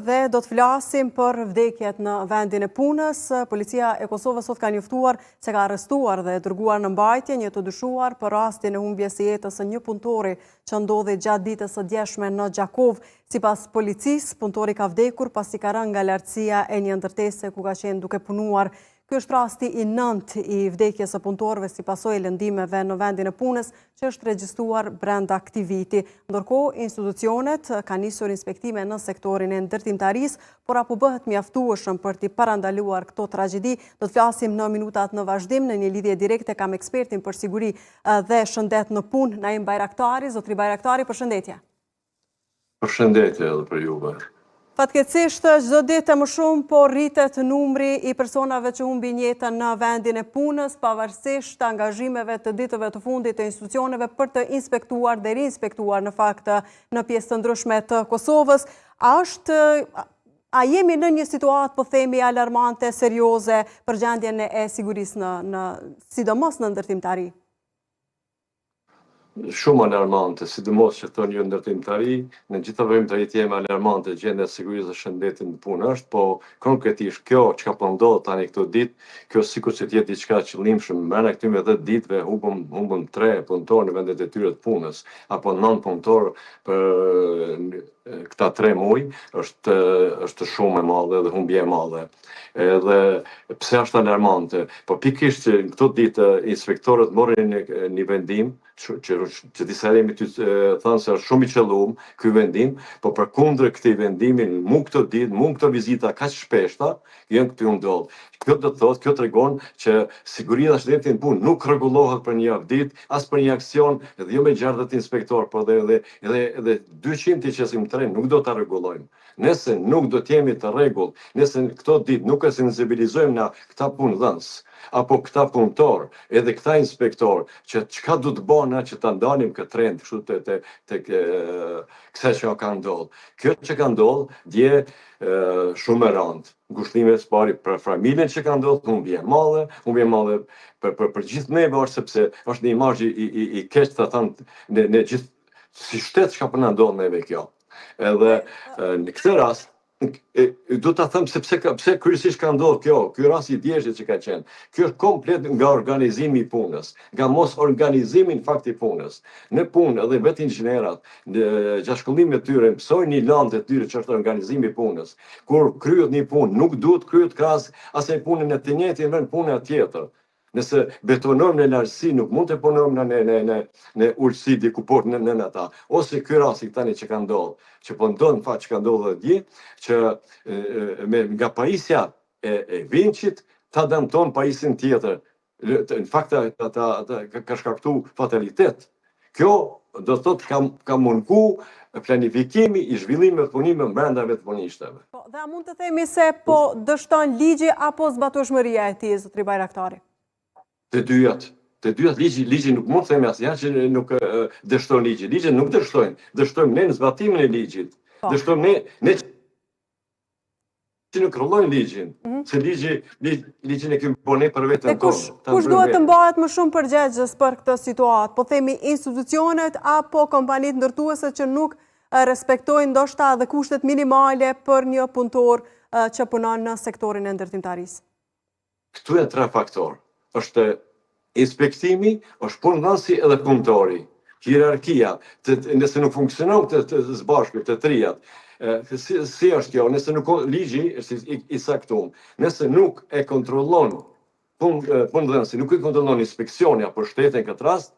Dhe do të flasim për vdekjet në vendin e punës. Policia e Kosovës sot ka njoftuar se ka arrestuar dhe dërguar në mbajtje një të dyshuar për rastin e humbjes së jetës së një punëtori që ndodhi gjatë ditës së djeshme në Gjakov. Sipas policisë, punëtori ka vdekur pasi ka rënë nga lartësia e një ndërtese ku ka qenë duke punuar. Ky është rasti i 9 i vdekjes së punëtorëve si pasojë e lëndimeve në vendin e punës që është regjistruar brenda këtij viti. Ndërkohë, institucionet kanë nisur inspektime në sektorin e ndërtimtarisë, por apo bëhet mjaftueshëm për të parandaluar këto tragjedi? Do të flasim në minutat në vazhdim. Në një lidhje direkte kam ekspertin për siguri dhe shëndet në punë, Naim Bajraktari. Zotri Bajraktari, përshëndetje. Përshëndetje edhe për juve. Fatkeqësisht, çdo ditë më shumë po rritet numri i personave që humbin jetën në vendin e punës, pavarësisht angazhimeve të ditëve të fundit të institucioneve për të inspektuar dhe rinspektuar në fakt në pjesë të ndryshme të Kosovës. A jemi në një situatë, po themi, alarmante, serioze për gjendjen e sigurisë sidomos në ndërtimtari? Shumë alarmante, sidomos që thonë ju ndërtimtari, në gjitha vërimtarit jemi alarmante gjendja e sigurisë dhe shëndetit në punë është, po konkretisht kjo çka po ndodh tani këto ditë, kjo sikur që të jetë diçka qëllimshme, brenda këtyre 10 ditëve humbëm 3 punëtorë në vendet e tyre të punës, apo 9 punëtorë për këta 3 muaj, është shumë e madhe dhe humbje e madhe. Edhe pse është alarmante, po pikërisht që në këto ditë inspektorët morën një vendim që disa herë ty thënë se është shumë i qelluar ky vendim, po përkundër këtij vendimi, mu këto ditë, mu këto vizita kaq shpeshta, janë këtu ndodh. Kjo do të thotë, kjo tregon që siguria dhe shëndeti në punë nuk rregullohet për një javë ditë, as për një aksion, dhe jo me 60 inspektor, por edhe 200 që sim 3 nuk do ta rregullojmë. Nëse nuk do të jemi të rregull, nëse këto ditë nuk e sensibilizojmë na këta punëdhënës, apo këta punëtor, edhe këta inspektor, që çka do të bëna që ta ndalim këtë trend, kështu tek kësaj që ka ndodhur. Kjo që ka ndodhur, dje shumë e rëndë. Ngushtime së pari për familjen që ka ndodhur, humbje e madhe për gjithë neve, sepse është një imazh i keq të thënë në gjithë si shtet çka po na ndodh neve kjo. Edhe në këtë rast do ta them se pse kryesisht ka ndodhur kjo, ky rast i djeshtit që ka qenë. Ky është komplet nga organizimi i punës, nga mos organizimi në fakt i punës. Në punë edhe vetë inxhinierat, gjatë shkollimit të tyre mësojnë një lëndë të tyre që është organizimi i punës. Kur kryhet një punë, nuk duhet kryhet krahas asaj punën e të njëjtin vend punën tjetër. Nëse betonojmë në lartësi, nuk mund të punojmë në ulësi diku poshtë në ata. Ose ky rast tani që ka ndodhur, që po ndodh në fakt që ka ndodhur dje, që nga pajisja e Vinçit ta dëmton pajisin tjetër. Në fakt ka shkaktuar fatalitet. Kjo do të thotë ka mungu planifikimi i zhvillimit të punimit brenda vetë punishteve. Dhe a mund të themi se po dështon ligji apo zbatueshmëria e tij, zotri Bajraktari? Të dyjat ligji nuk mund të themi asnjëherë që nuk dështon ligji. Ligjet nuk dështojnë, dështojmë ne në zbatimin e ligjit. Dështojmë ne që nuk rregullojmë ligjin, se ligjin e kemi bënë për veten tonë. Kush duhet të mbahet më shumë përgjegjës për këtë situatë? Po themi institucionet apo kompanitë ndërtuese që nuk respektojnë ndoshta edhe kushtet minimale për një punëtor që punon në sektorin e ndërtimtarisë? Këtu janë 3 faktorë. Është inspektimi, është punëdhënësi edhe punëtori. Hierarkia, nëse nuk funksionon të së bashku të trijat, si është kjo? Nëse nuk ligji është i saktuar, nëse nuk e kontrollon punëdhënësi, nuk e kontrollon inspeksioni apo shteti në këtë rast,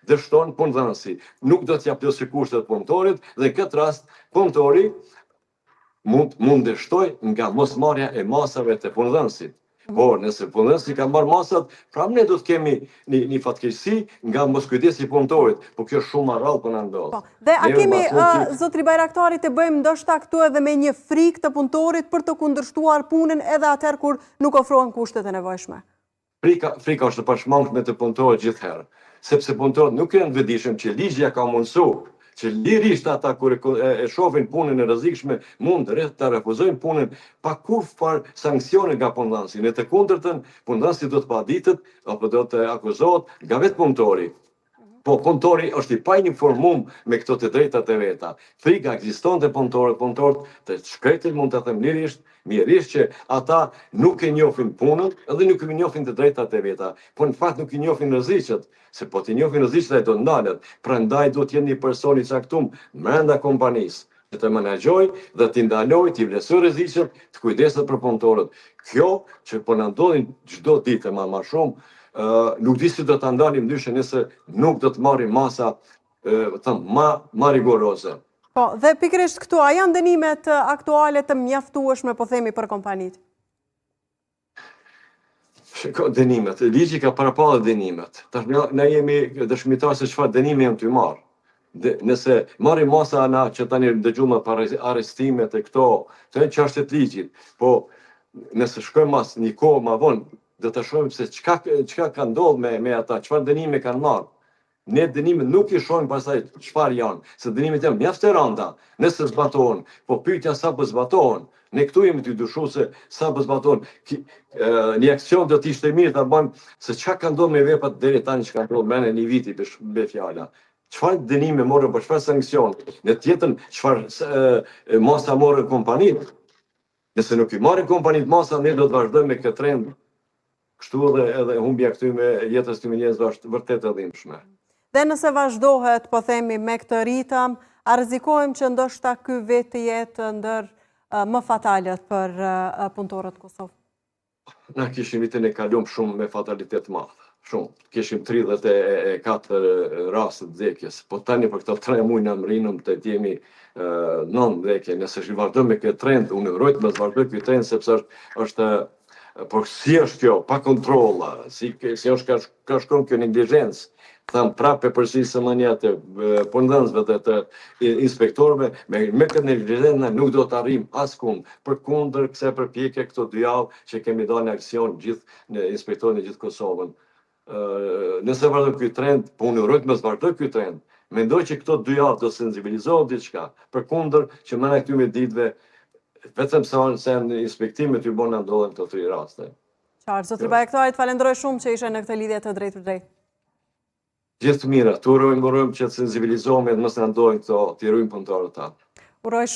dështon punëdhënësi. Nuk do t'jap plotësi kushtet punëtorit dhe në këtë rast punëtori mund dështoj nga mosmarrja e masave të punëdhënësit. Por nëse punëdhënësi ka marrë masat, pra ne do të kemi një fatkeqësi nga moskujdesi i punëtorit, po kjo është shumë rrallë po na ndodh. Dhe a kemi zotri Bajraktari të bëjmë ndoshta këtu edhe me një frikë të punëtorit për të kundërshtuar punën edhe atëherë kur nuk ofrohen kushtet e nevojshme? Frika është e pashmangshme të punëtorit gjithherë, sepse punëtorët nuk janë vetëdijshëm që ligji ka mundsuar që lirisht ata kur e shohin punën e rrezikshme mund të refuzojnë punën pa kurrë sanksione nga punëdhënësi. Në të kundërtën, punëdhënësi do të paditët apo do të akuzohet nga vetë punëtori. Po punëtori është i painformuar me këto të drejtat e veta. Frika ekziston te punëtorët të shkretit mund të them mirisht që ata nuk e njohin punën edhe nuk e njohin të drejtat e veta. Po në fakt nuk i njohin rreziqet, se po të njohin rreziqet ai do ndalet. Prandaj duhet të jenë një person i caktuar brenda kompanisë që të menaxhoj dhe të ndaloj, të vlerësoj rreziqet, të kujdeset për punëtorët. Kjo që po na ndodhin çdo ditë më shumë, nuk di si do ta ndalim ndryshe nëse nuk do të marrim masa ma rigoroze. Po, dhe pikërisht këtu, a janë dënimet aktuale të mjaftueshme, po themi, për kompanitë? Shiko, dënimet. Ligji ka parapara dënimet. Tash na jemi dëshmitar se çfarë dënimi janë të marr. Nëse marrim masa na që tani dëgjuam për arrestimet e këto, të janë çështje të ligjit. Po nëse shkojmë mas një kohë më vonë, do të shohim se çka ka ndodhur me ata, çfarë dënime kanë marrë. Ne dënimet nuk i shohim pastaj çfarë janë, se dënimet janë mjaft të rënda, nëse zbatohen. Po pyetja sa po zbatohen. Ne këtu jemi të dyshuar se sa po zbatohen. Një aksion do të ishte mirë ta bën se çka ka ndodhur me veprat deri tani që kanë ndodhur më një viti me fjala. Çfarë dënime morën, për çfarë sankcion? Në tjetër çfarë masa morën kompanitë? Nëse nuk i marrin kompanitë masa, ne do të vazhdojmë me këtë trend. Kështu edhe humbja këtu me jetës të njerëzve është vërtet e dhimbshme. Dhe nëse vazhdohet, po themi, me këtë ritëm, a rrezikojmë që ndoshta ky vetë jetë ndër më fatalet për punëtorët Kosovë? Na kishim vitin e kaluar shumë me fatalitet të madh. Shumë. Kishim 34 raste të vdekjes. Po tani për këto 3 muaj na mrinëm të jemi 9 vdekje. Nëse shi vazhdojmë me këtë trend, unë uroj të mos vazhdoj këtë trend sepse është por si është kjo, pa kontrolla, si është ka shkon kjo neglizhencë, tham prapë përsërisë mania të punëdhënësve të inspektorëve, me këtë neglizhencë nuk do të arrijmë askund. Përkundër kësaj përpjekje këto 2 javë që kemi dalë në aksion gjithë në inspektorët në gjithë Kosovën. Nëse vazhdon ky trend, po unë uroj të mos vazhdoj ky trend. Mendoj që këto 2 javë do sensibilizohet diçka, përkundër që më në këtyre ditëve vetëm se në inspektimet i bëna ndodhen këto 3 raste. Qartë, zotri Bajraktarit, falenderoj shumë që ishe në këtë lidhje të drejtë për drejtë. Gjithë të mira, të urojmë që të sensibilizohemi dhe mos na ndodhin këto, të rujmë punëtorët tanë. Uroj